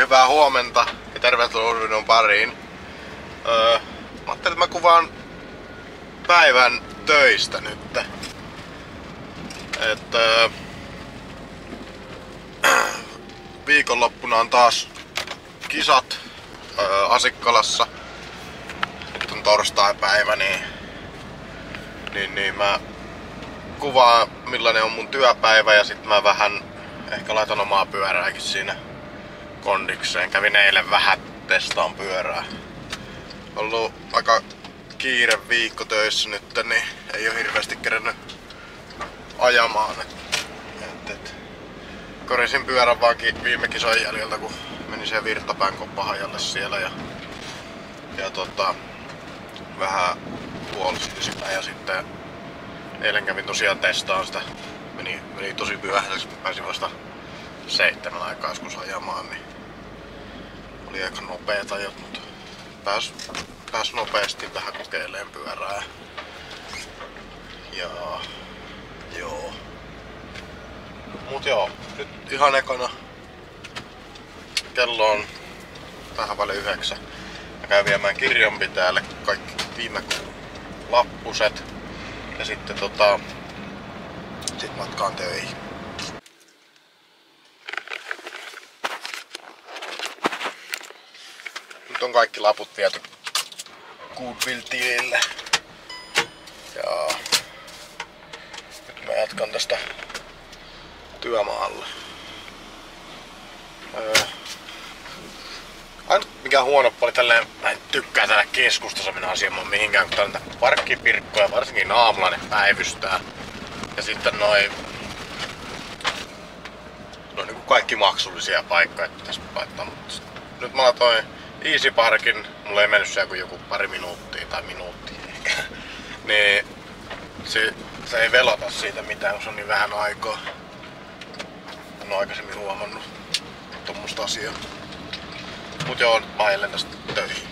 hyvää huomenta ja tervetuloa videon pariin. Mä ajattelin, että mä kuvaan päivän töistä nyt. Viikonloppuna on taas kisat Asikkalassa. Nyt on torstai-päivä, niin mä kuvaan millainen on mun työpäivä ja sit mä vähän ehkä laitan omaa pyörääkin siinä kondikseen. Kävin eilen vähän testaan pyörää. Ollut aika kiire viikko töissä nyt, niin ei oo hirveästi kerennyt ajamaan. Korisin pyörän vaankin viime kisojen jäljiltä, kun menin siihen Virtapään koppahajalle siellä ja vähän puolustin sitä ja sitten eilen kävin tosiaan testaan sitä. Meni tosi myöhäiseksi, pääsin vasta 7 aikaa joskus ajamaan, niin oli aika nopeet ajot, mutta pääs nopeasti vähän kokeileen pyörää. Ja joo. Mut joo, nyt ihan ekana kello on vähän vaille 9. Mä käyn viemään kirjanpitäjälle kaikki viime kuun lappuset ja sitten sit matkaan töihin. Nyt on kaikki laput viety Goodwill-tilille. Ja nyt mä jatkan tästä työmaalle. Ainut mikä huono puoli tälleen, mä en tykkää täällä keskustassa mennä asiamaan mihinkään, kun täällä on parkkipirkkoja, varsinkin aamulla ne päivystää. Ja sitten noin niinku kaikki maksullisia paikkoja pitäis laittaa. Nyt mä laitoin Easy Parkin, mulla ei mennyt se joku pari minuuttia tai minuuttia ehkä. Niin se ei velota siitä mitään, kun se on niin vähän aikaa. En oo aikaisemmin huomannut tommoista asiaa. Mut joo, nyt mä ajelen tästä töihin.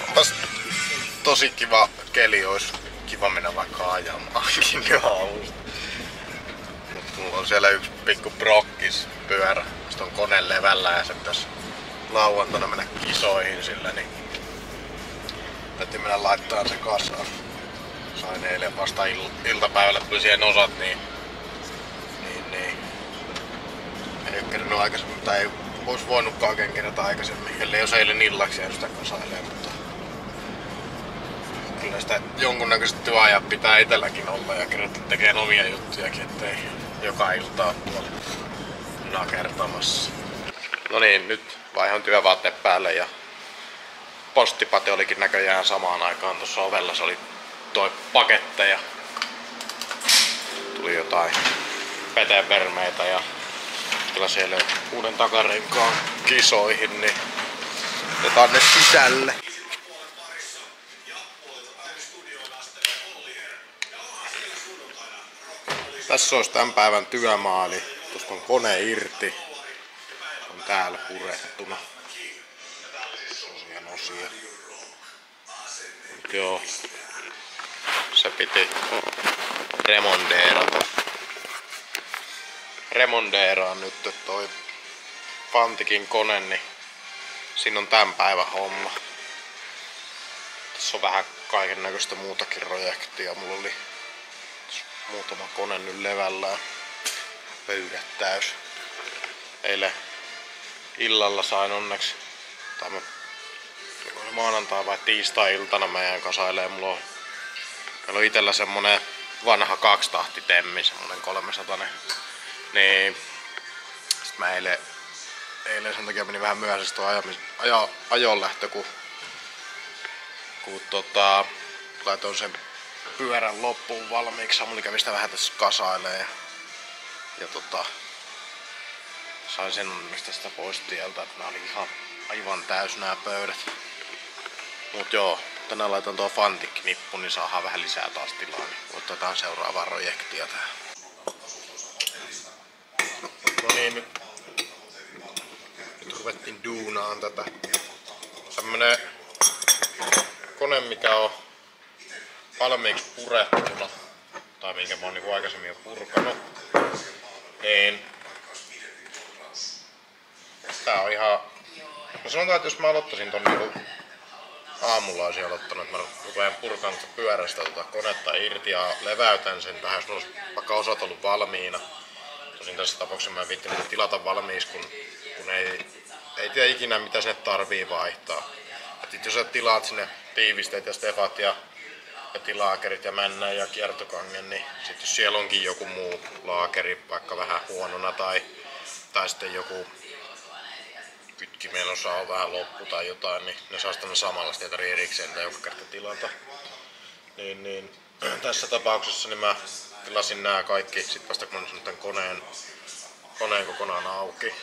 Onpas tosi kiva keli, ois kiva mennä vaikka ajamaankin aamusta. Mut mulla on siellä yksi pikku brokkis pyörä, mistä on kone levällä ja se pitäis lauantaina mennä kisoihin sillä, niin täytyy mennä laittaa se kasaan. Sain eilen vasta iltapäivällä tuli siihen osat, niin ei oo kerännyt aikaisemmin, tai ei ois voinutkaan kerätä aikaisemmin, ellei jos eilen illaksi jäänyt sitä kasailee, mutta kyllä sitä jonkunnäköiset työajat pitää itelläkin olla ja kerätä tekeen omia juttujakin, ettei joka ilta oo tuolla nakertamassa. No niin, nyt vaihan työvaatteet päälle ja postipate olikin näköjään samaan aikaan tuossa ovella, se oli toi paketteja. Tuli jotain petevermeitä ja kyllä siellä uuden takarenkaan kisoihin, niin otetaan ne sisälle. Tässä olisi tämän päivän työmaali. Tuosta on kone irti. On täällä purettuna. Osia. Mut joo. Se piti remondeeraa nyt toi Fantikin kone, niin siinä on tämän päivän homma. Tässä on vähän kaiken näköistä muutakin projektia. Mulla oli muutama kone nyt levällään. Pöydät täys. Eilen illalla sain onneksi, tai maanantai vai tiistai-iltana mä jäin kasailemaan. Meillä on itellä semmonen vanha 2-tahti temmi, semmonen 300. Niin sit mä eilen sen takia meni vähän myöhäisesti tuo ajonlähtö, kun laitoin sen pyörän loppuun valmiiksi. Samuli kävi sitä vähän tässä kasailee ja sain sen mistä sitä pois tieltä, että nää oli ihan aivan täys nää pöydät. Mut joo, tänään laitan tuo Fantik-nippu, niin saadaan vähän lisää taas tilaa, niin otetaan seuraavaa projektia tähän. No niin, nyt ruvettiin duunaan tätä. Tämmönen kone, mikä on valmiiksi purettuna. tai minkä mä oon niinku aikaisemmin jo purkanut, niin tää on ihan... No sanotaan, että jos mä aloittaisin ton niinku aamulla olisin aloittanut, että mä rupean purkamaan pyörästä konetta irti ja leväytän sen tähän, jos olisi vaikka osat ollut valmiina. Tosin tässä tapauksessa mä en viittinyt tilata valmiiksi, kun ei tiedä ikinä mitä sinne tarvii vaihtaa. Et jos sä tilaat sinne tiivisteet ja stefat ja tilaakerit ja männän ja kiertokangen, niin sit jos siellä onkin joku muu laakeri vaikka vähän huonona tai sitten joku kytkimen osa on vähän loppu tai jotain, niin ne saa sitten samalla, sitä ei tarvitse erikseen tai joka kerta tilata. Niin, tässä tapauksessa niin mä tilasin nämä kaikki sit vasta kun on tämän koneen kokonaan auki.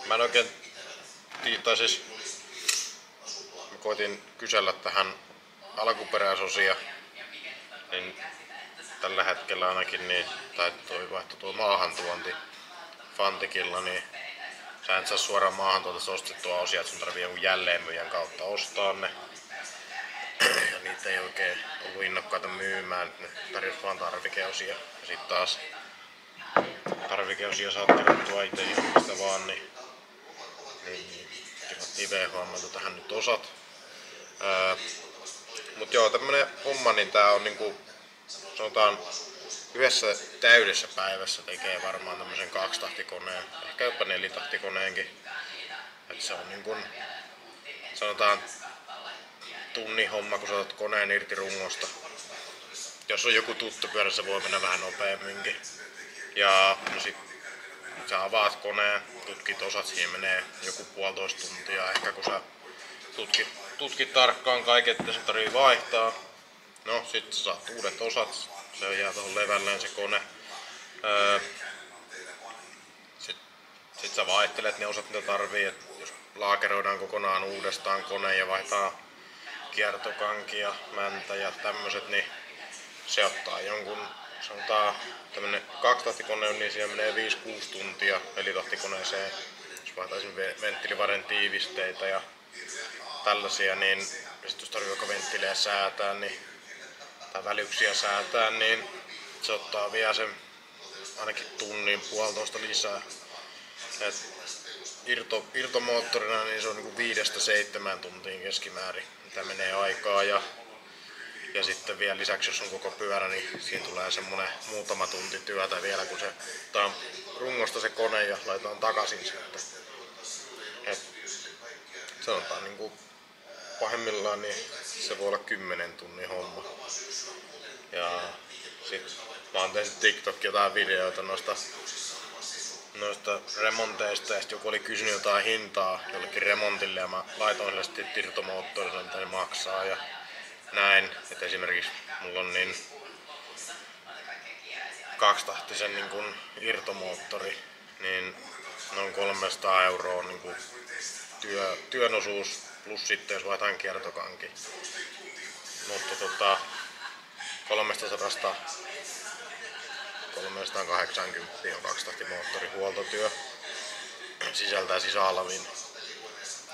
Mä en oikein tai siis mä koitin kysellä tähän alkuperäisosia, niin tällä hetkellä ainakin niin, tai tuo maahantuonti Fantikilla, niin sä et saa suoraan maahantuotosta ostettua osia, että sun tarvii jonkun jälleenmyyjän kautta ostaa ne. Ja niitä ei oikein ollut innokkaita myymään, ne tarjosi vaan tarvikeosia. Ja sit taas tarvikeosia saat tilattua itse mistä vaan, niin tilattiin VHM:ltä tähän nyt osat. Mut joo, tämmönen homma, niin tää on niinku, sanotaan, yhdessä täydessä päivässä tekee varmaan tämmösen 2-tahtikoneen, ehkä jopa 4-tahtikoneenkin. Et se on niinkun, sanotaan, tunnin homma, kun sä otat koneen irti rungosta. Jos on joku tuttu pyörä, se voi mennä vähän nopeamminkin. Ja no sit sä avaat koneen, tutkit osat, siihen menee joku 1,5 tuntia ehkä, kun sä tutkit tarkkaan kaiken, että se tarvii vaihtaa. No sit sä saat uudet osat, se jää tuohon levälleen se kone. Sit sä vaihtelet ne osat, mitä tarvii, et jos laakeroidaan kokonaan uudestaan kone ja vaihtaa kiertokankia, mäntä ja tämmöset, niin se ottaa jonkun, sanotaan tämmönen 2-tahtikone on, niin siinä menee 5-6 tuntia 4-tahtikoneeseen. Jos vaihtaisin venttiilivaren tiivisteitä ja tällaisia, niin sit jos tarvii vaikka venttiilejä säätää, niin, tai välyksiä säätää, niin se ottaa vielä sen ainakin tunnin 1,5 lisää. Et irtomoottorina niin se on niinku 5-7 tuntiin keskimäärin, mitä menee aikaa. Ja sitten vielä lisäksi, jos on koko pyörä, niin siinä tulee semmonen muutama tunti työtä vielä, kun se otetaan rungosta se kone ja laitetaan takaisin sitten. Et sanotaan niinku pahimmillaan niin se voi olla 10 tunnin homma. Ja sit mä oon tehnyt TikTok jotain videoita noista remonteista ja sit joku oli kysynyt jotain hintaa jollekin remontille ja mä laitoin sille sitten irtomoottorille mitä ne maksaa ja näin. Et esimerkiksi mulla on niin 2-tahtisen niin kun irtomoottori, niin noin 300 € niin kun työn osuus plus sitten jos vaihtaan kiertokanki. Mutta 380 on 2-tahtimoottori huoltotyö. Sisältää sisäalvin.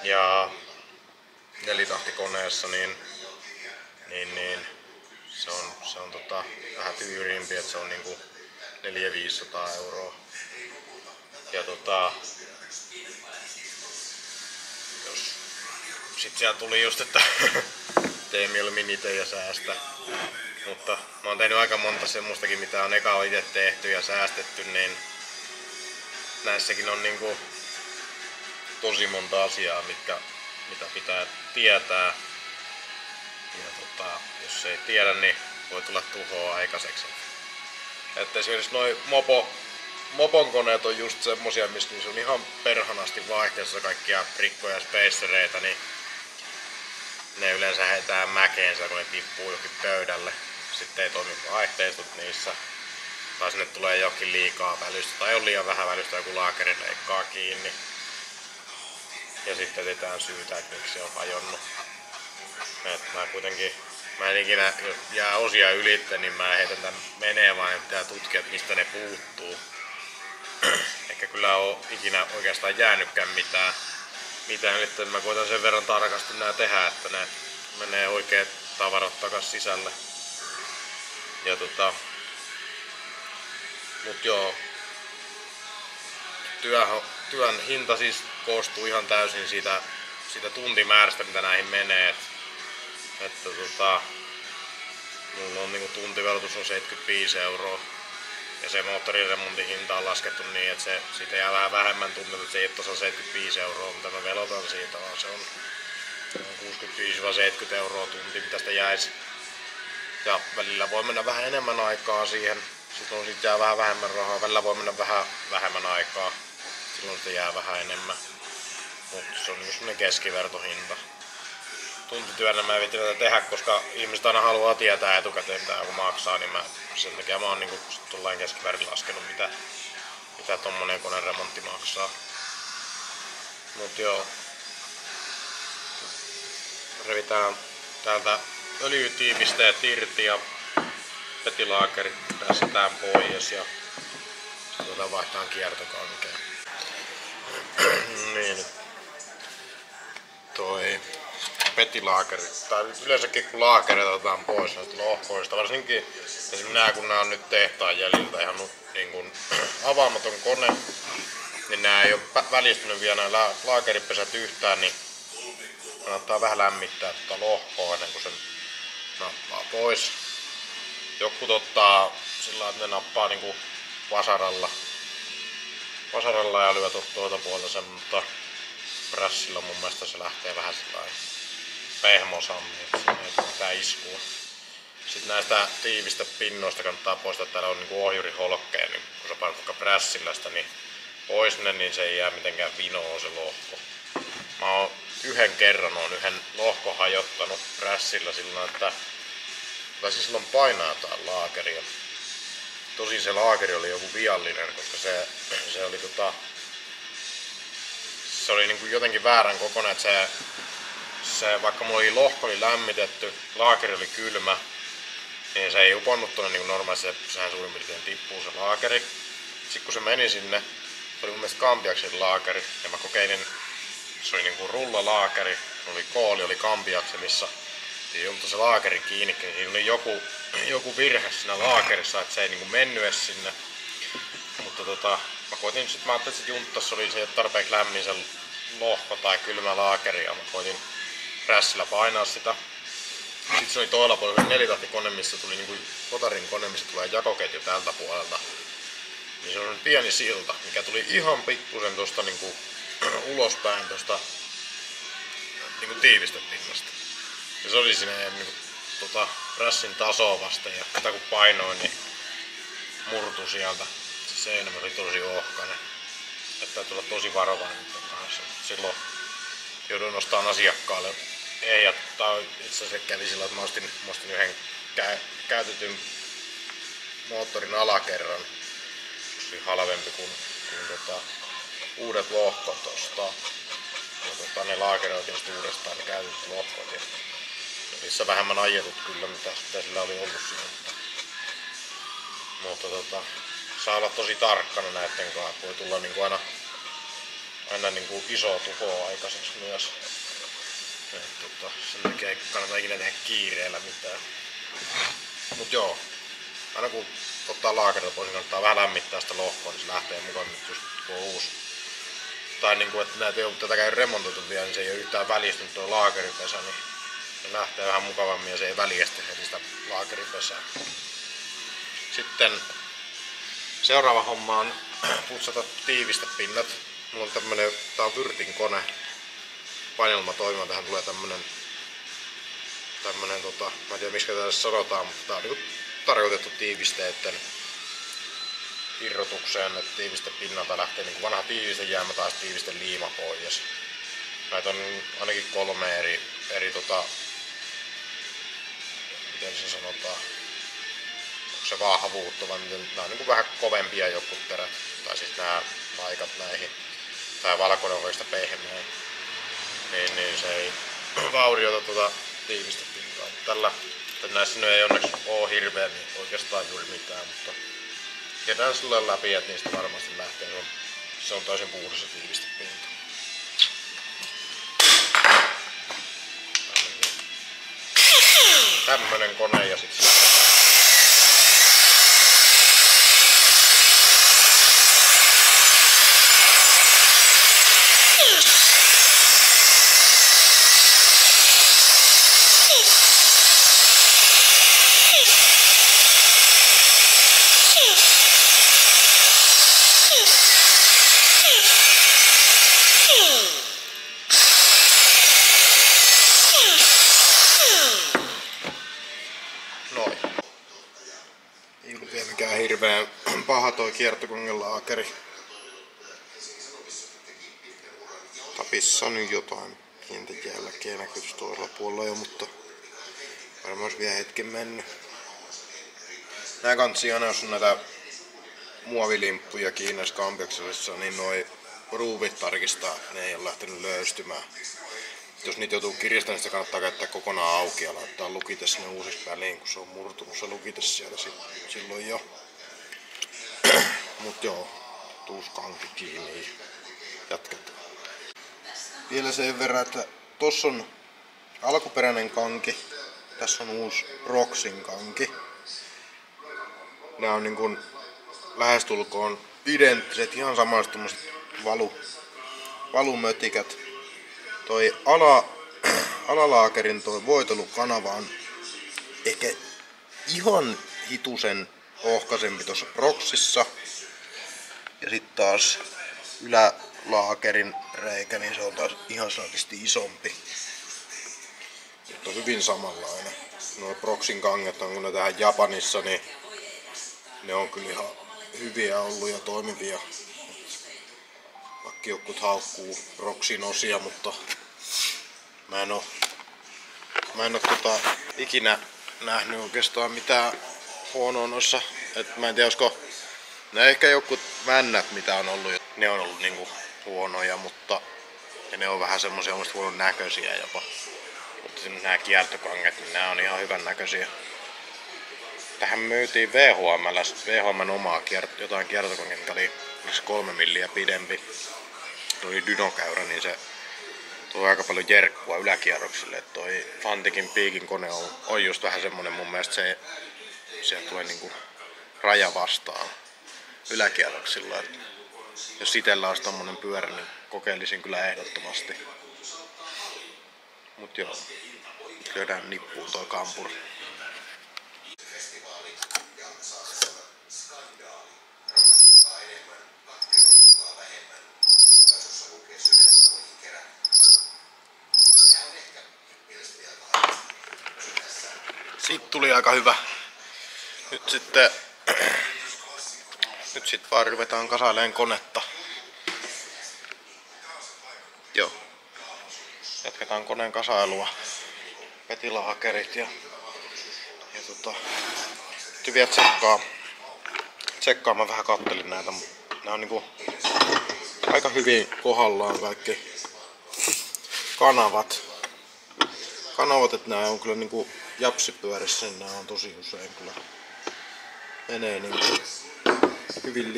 Ja 4-tahtikoneessa niin se on vähän tyyriimpi, että se on niinku 400-500 €. Ja jos sit siellä tuli just, että tee mieluummin ite ja säästä. Mutta mä oon tehnyt aika monta semmoistakin, mitä on eka itse tehty ja säästetty, niin näissäkin on niinku tosi monta asiaa, mitä pitää tietää. Ja jos ei tiedä, niin voi tulla tuhoa aikaiseksi. Että esimerkiksi noi mopon koneet on just semmosia, missä se on ihan perhanasti vaihteessa kaikkia rikkoja ja spacereita, niin ne yleensä heitään mäkeensä, kun ne tippuu johonkin pöydälle. Sitten ei toimi vaihteistot niissä. Tai sinne tulee jokin liikaa välystä tai on liian vähän välystä, joku laakeri leikkaa kiinni. Ja sitten etsitään syytä, että miksi se on hajonnut. Mä en ikinä, jos jää osia ylitte, niin mä heitän tän menee vaan, että pitää tutkia, että mistä ne puuttuu. Eikä kyllä oo ikinä oikeastaan jäänytkään mitään nyt mä koitan sen verran tarkasti nää tehdä, että ne menee oikein tavarat takas sisälle. Ja mut joo. Työn hinta siis koostuu ihan täysin siitä tuntimäärästä mitä näihin menee. Että mulla on niinku tuntivelotus on 75 €. Ja se moottoriremontin hinta on laskettu niin, että siitä jää vähän vähemmän tuntia, että se ei ole tosiaan 75 € mitä mä velotan siitä, vaan se on 65-70 € tunti mitä sitä jäisi. Ja välillä voi mennä vähän enemmän aikaa siihen, silloin siitä jää vähän vähemmän rahaa, välillä voi mennä vähän vähemmän aikaa, silloin sitä jää vähän enemmän. Mutta se on niinku semmonen keskivertohinta. Tuntityönä mä en viitti tätä tehdä, koska ihmiset aina haluaa tietää etukäteen mitä joku maksaa, niin sen takia mä oon niinku tuollain keskivertin laskenut mitä tommonen koneremontti maksaa. Mut joo. Revitään täältä öljytiivisteet irti ja petilaakerit päästetään pois ja vaihtaan kiertokankeen. Niin. Toi petilaakeri, tai yleensäkin kun laakereita otetaan pois näistä lohkoista, varsinkin esimerkiksi nää kun nää on nyt tehtaan jäljiltä ihan niin kuin avaamaton kone, niin nää ei ole välistynyt vielä nämä laakeripesät yhtään, niin kannattaa vähän lämmittää tuota lohkoa ennen kuin sen nappaa pois. Jotkut ottaa sillä että ne nappaa niinku vasaralla ja lyöt tuolta puolta sen, mutta prässillä mun mielestä se lähtee vähän sellainen pehmosammin, että siinä ei tule mitään iskua. Sitten näistä tiivistä pinnoista kannattaa poistaa, täällä on niinku ohjuriholkkeen, niin kun sä painat vaikka prässillä sitä niin pois ne, niin se ei jää mitenkään vinoon se lohko. Mä oon yhden lohkon hajottanut prässillä silloin, että siis silloin painaa tää laakeri. Tosin se laakeri oli joku viallinen, koska se oli niinku jotenkin väärän kokoinen, että se vaikka mulla lohko oli lämmitetty, laakeri oli kylmä, niin se ei uponnut tuonne niin normaalisti, sehän suurin piirtein tippuu se laakeri. Sitten kun se meni sinne, se oli mun mielestä Cambiaxin laakeri, ja mä kokeilin, se oli niinku rullalaakeri, kooli oli Cambiaxissa, mutta se laakeri kiinni, niin siinä oli joku virhe siinä laakerissa, että se ei niinku mennyt edes sinne. Mutta mä koitin, mä ajattelin, että se junttas oli se tarpeeksi lämmin se lohko tai kylmä laakeri, ja mä koitin prässillä painaa sitä. Sitten se oli toisella puolella nelitahtikone, missä tuli niinku kotarin kone, missä tulee jakoketju tältä puolelta. Niin se on pieni silta, mikä tuli ihan pikkusen tosta niinku ulospäin tosta niinku tiivistepinnasta. Ja se oli siinä niinku prässin tasoa vasten ja sitä kun painoin, niin murtui sieltä. Se seinämä oli tosi ohkainen. Että täytyy olla tosi varovainen kanssa. Silloin jouduin ostamaan asiakkaalle ei, tai itse asiassa kävi sillä, että mä ostin yhden käytetyn moottorin alakerran. Se oli halvempi kuin uudet lohkot ostaa. Ja ne laakeroit tietysti uudestaan ne käytetyt lohkot. Ja niissä vähemmän ajetut kyllä, mitä sillä oli ollut siinä. Mutta saa olla tosi tarkkana näitten kanssa. Voi tulla niinku aina niinku iso tuho aikaiseksi myös. Sen takia ei kannata ikinä tehdä kiireellä mitään. Mut joo, aina kun ottaa laakerilta pois, niin kannattaa vähän lämmittää sitä lohkoa, niin se lähtee mukaan nyt just kun on uusi. Tai niinku, että näitä ei ole tätäkään remontoitu vielä, niin se ei ole yhtään välistynyt tuo laakeripesä, niin se lähtee vähän mukavammin ja se ei väljästä heti sitä laakeripesää. Sitten seuraava homma on putsata tiivistepinnat. Mulla on tää on Würtin kone. Painelma toimimaan, tähän tulee tämmönen mä en tiedä miksi tätä sanotaan, mutta tää on niinku tarkoitettu tiivisteiden irrotukseen, että tiivistepinnalta lähtee niinku vanha tiivistejäämä tai tiivisteliima pois. Näitä on ainakin 3 eri miten se sanotaan, onko se vahvuutta vai miten, nää on niinku vähän kovempia jokut terät, tai siis nää paikat näihin, tää valkoinen on oikeastaan pehmeä. Niin se ei vaurioita tiivistepintaa. Tällä näissä ei onneksi oo hirveän niin oikeastaan juuri mitään, mutta ketään sillä läpi, että niistä varmasti lähtee. Se on täysin puhdas se tiivistepinta. tämmönen kone ja sit noin. Ei ollut vielä mikään hirveän paha toi kiertokongelaakkeri. Tapissa nyt jotain pientä jälkeä näkyy toisella puolella jo, mutta varmaan olisi vielä hetken mennyt. Nää kansi aina, jos on näitä muovilimppuja Kiinassa Kampiokselissa, niin noi ruuvit tarkistaa, ne ei ole lähtenyt löystymään. Jos niitä joutuu kiristämään, niin sitä kannattaa käyttää kokonaan auki ja laittaa lukite sinne uusiksi väliin, kun se on murtunut se lukite sieltä silloin jo. Mut joo, tuus kanki kiinni. Jatketaan. Vielä sen verran, että tossa on alkuperäinen kanki, tässä on uusi Roxin kanki. Nää on niin kuin lähestulkoon identtiset, ihan samaiset valumötikät. Toi alalaakerin toi voitelukanava on ehkä ihan hitusen ohkaisempi tuossa Roxissa. Ja sitten taas ylälaakerin reikä, niin se on taas ihan saatisti isompi. Nyt on hyvin samanlainen. Nuo Roxin kanget on, kun ne tähän Japanissa, niin ne on kyllä ihan hyviä ollut ja toimivia. Vaikka jotkut haukkuu Roxin osia, mutta mä en oo ikinä nähnyt oikeastaan mitään huonoa noissa. Et mä en tiedä, olisiko ne ehkä jotkut männät mitä on ollut, ne on ollut niinku huonoja, mutta ja ne on vähän semmosia omasta huonon näköisiä jopa. Mutta nämä kiertokanget, niin nää on ihan hyvän näköisiä. Tähän myytiin VHM:n omaa jotain kiertokanget, mikä oli 3 milliä pidempi. Toi dynokäyrä, niin se tuo aika paljon jerkkua yläkierroksille. Et toi Fanticin Peakin kone on just vähän semmonen, mun mielestä se tulee niinku raja vastaan yläkierroksilla. Et jos itellä olisi tommonen pyörä, niin kokeilisin kyllä ehdottomasti. Mut joo, lyödään nippuun toi kampuri. Siitä tuli aika hyvä. Nyt sitten vaan ruvetaan kasailemaan konetta. Joo. Jatketaan koneen kasailua. Petilahakerit ja nyt vielä tsekkaa. Mä vähän kattelin näitä. Nää on niinku aika hyvin kohdallaan kaikki kanavat. Että nää on kyllä niinku japsipyörissä, niin nää on tosi usein kyllä menee niinku hyvin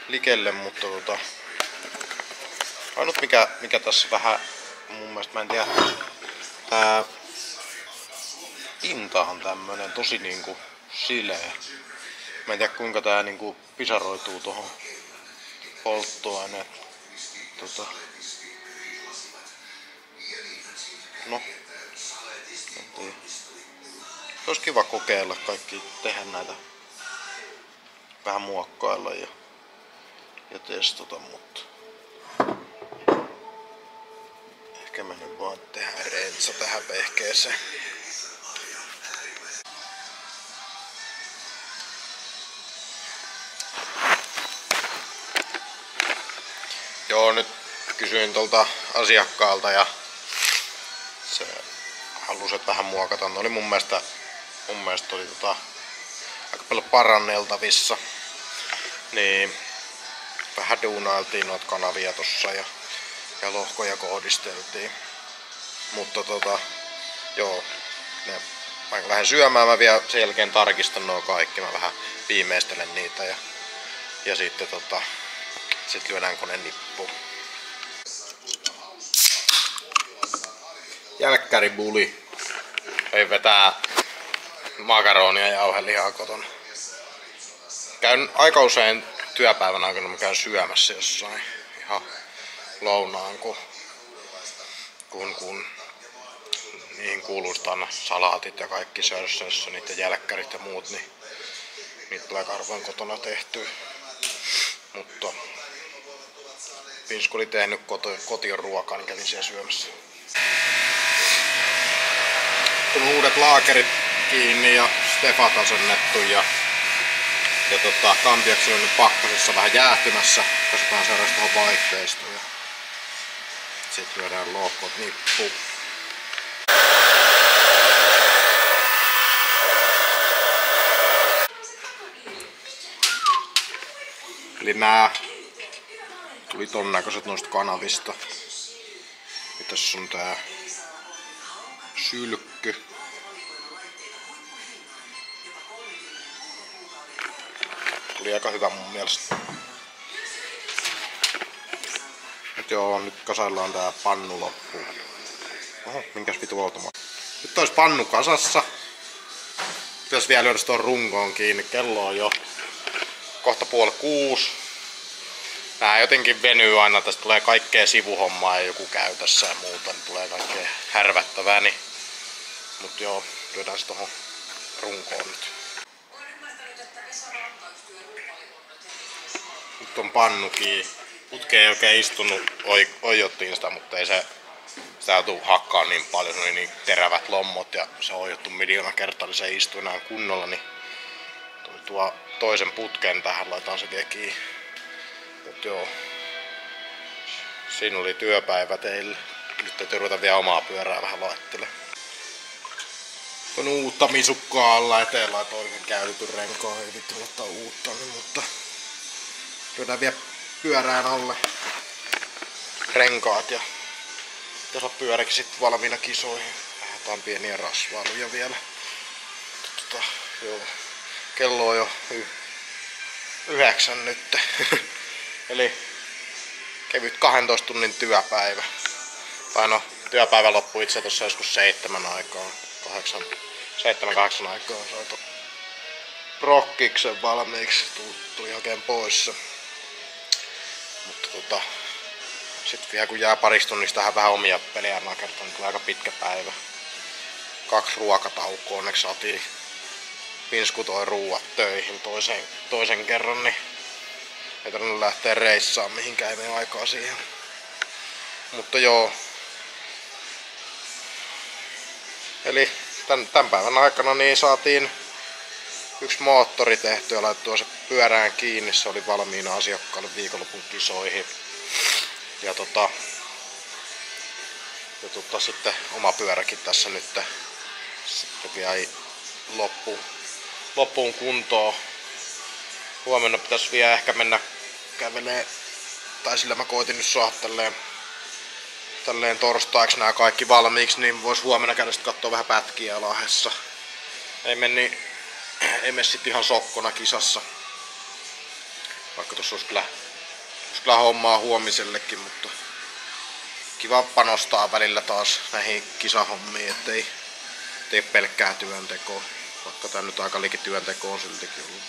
likelle, mutta ainut mikä tässä vähän mun mielestä, mä en tiedä, tää pintahan tämmönen tosi niinku sileä. Mä en tiedä kuinka tää niinku pisaroituu tohon polttoaineen. No, olisi kiva kokeilla kaikki, tehdä näitä, vähän muokkailla ja testata, mutta ehkä mä nyt vaan tehdään rentsa tähän vehkeeseen. Joo, nyt kysyin tuolta asiakkaalta ja se halusi vähän muokata. Ne oli mun mielestä oli aika paljon paranneltavissa. Niin vähän duunailtiin noita kanavia tossa ja lohkoja kohdisteltiin. Mutta joo, mä lähden syömään, mä vielä sen jälkeen tarkistan nuo kaikki. Mä vähän viimeistelen niitä ja sitten sit lyödään koneen nippuun. Jälkkäribuli. Ei vetää makaronia ja jauhelihaa kotona. Käyn aika usein työpäivän aikana, mä käyn syömässä jossain ihan lounaan, kun niihin kuuluu aina salaatit ja kaikki sörsössä, niiden jälkkärit ja muut, niin niitä tulee harvoin kotona tehtyä. Mutta Pinsku oli tehnyt kotiin ruokaa, niin kävin siellä syömässä. Kun uudet laakerit kiinni ja stefat asennettu ja kampiaksi on nyt pakkasessa vähän jäähtymässä, koska mä seuraavaksi tuohon vaihteistoon. Ja sitten lyödään lohkot nippuun. Eli nää tuli ton näköiset noista kanavista. Ja tässä on tää sylkky. Tuli aika hyvä mun mielestä. Nyt kasaillaan tää pannu loppuun. Oho, minkäs vitu automa. Nyt ois pannu kasassa. Pitäis vielä lyödä tuon runkoon kiinni. Kello on jo kohta 5:30. Nää jotenkin venyy aina, tästä tulee kaikkea sivuhommaa ja joku käy tässä ja muuta, niin tulee kaikkea härvättävää. Niin. Mut joo, lyödään se tohon runkoon nyt. Nyt on pannu kiinni. Putke ei oikein istunut, oijottiin sitä, mutta ei se sitä tuu hakkaa niin paljon, se oli niin terävät lommot ja se on oijottu miljoona kertaa, niin se ei istu enää kunnolla, niin tuo toisen putken tähän, laitaan se vielä kiinni. Mut joo, siinä oli työpäivä teille. Nyt täytyy ruveta vielä omaa pyörää vähän laittelemaan. On uutta misukkaa alla etelä, että oikein käytetty renkaa, ei vittu ottaa uutta, niin, mutta lyödään vielä pyörään alle renkaat ja tässä on pyöräkin sitten valmiina kisoihin. Lähdetään pieniä rasvailuja vielä. Joo. Kello on jo 9 nyt. Eli kevyt 12 tunnin työpäivä. Tai no, työpäivä loppui itse tuossa joskus 7 aikaa. 7-8 aikaa saatu prokkiksen valmiiksi. Tuli oikein pois se. Mutta sitten vielä kun jää parista tunnista tähän vähän omia pelejä nakertaa, niin tulee aika pitkä päivä. 2 ruokataukoa, onneksi saatiin Pinsku toi ruuat töihin toisen kerran, niin ei tarvinnut lähteä reissaan mihinkään, ei mene aikaa siihen. Mutta joo. Eli tän päivän aikana niin saatiin yksi moottori tehty ja laittua se pyörään kiinni, se oli valmiina asiakkaalle viikonlopun kisoihin. Ja sitten oma pyöräkin tässä nyt sitten vielä loppuun kuntoon. Huomenna pitäisi vielä ehkä mennä kävelee, tai sillä mä koitin nyt saada tälleen torstaiksi nämä kaikki valmiiksi, niin vois huomenna käydä sitten kattoo vähän pätkiä Lahdessa. Ei mene sit ihan sokkona kisassa. Vaikka tossa olisi kyllä hommaa huomisellekin, mutta kiva panostaa välillä taas näihin kisahommiin, ettei tee pelkkää työntekoa. Vaikka tää nyt aika liikin työnteko on siltikin ollut.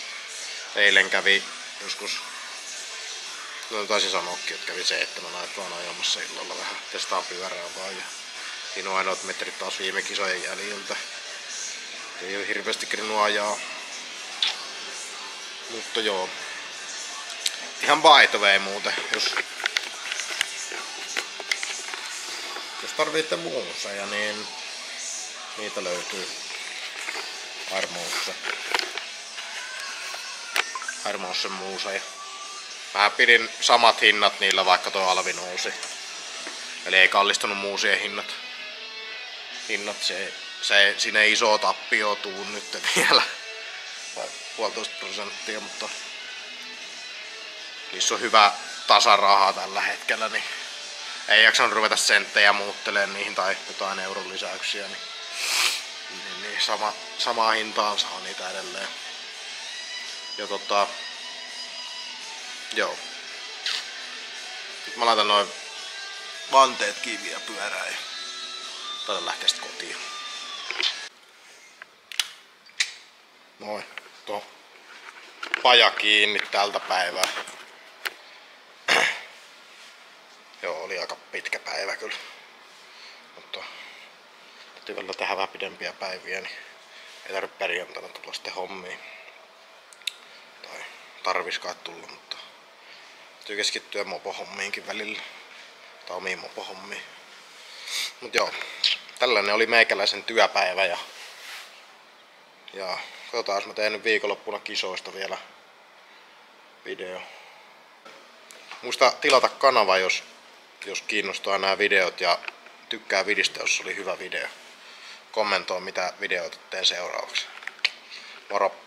Eilen kävi joskus, no taisin sanoakin, että kävi 7 aikaan ajamassa illalla vähän. Testaa pyörää vaan ja siinä on ainoat metrit taas viime kisojen jäljiltä. Ei ole hirveästi kerinyt ajaa. Mutta joo. Ihan by the way muuten, jos tarvitte muuseja, niin niitä löytyy Airmoussen muuseja. Mä pidin samat hinnat niillä, vaikka tuo alvi nousi. Eli ei kallistunut muusien hinnat. Siinä ei iso tappio tuu nyt vielä. 1,5%, mutta niissä on hyvä tasaraha tällä hetkellä, niin ei jaksanut ruveta senttejä muuttelemaan niihin tai jotain euron lisäyksiä, niin samaa hintaan saa niitä edelleen. Ja joo. Nyt mä laitan noin vanteet kiinni ja pyörään ja taitan lähteä sitten kotiin. Noin. Tuo paja kiinni tältä päivää. Joo, oli aika pitkä päivä kyllä. Mutta täytyy vielä tehdä vähän pidempiä päiviä, niin ei tarvitse perjantaina tulla sitten hommiin. Tai tarvis kai tulla, mutta täytyy keskittyä mopohommiinkin välillä. Tai omiin mopohommiin. Mut joo, tällainen oli meikäläisen työpäivä ja katsotaan, jos mä teen nyt viikonloppuna kisoista vielä video. Muista tilata kanava, jos kiinnostaa nämä videot ja tykkää videosta, jos oli hyvä video. Kommentoi mitä videoita teen seuraavaksi. Moro!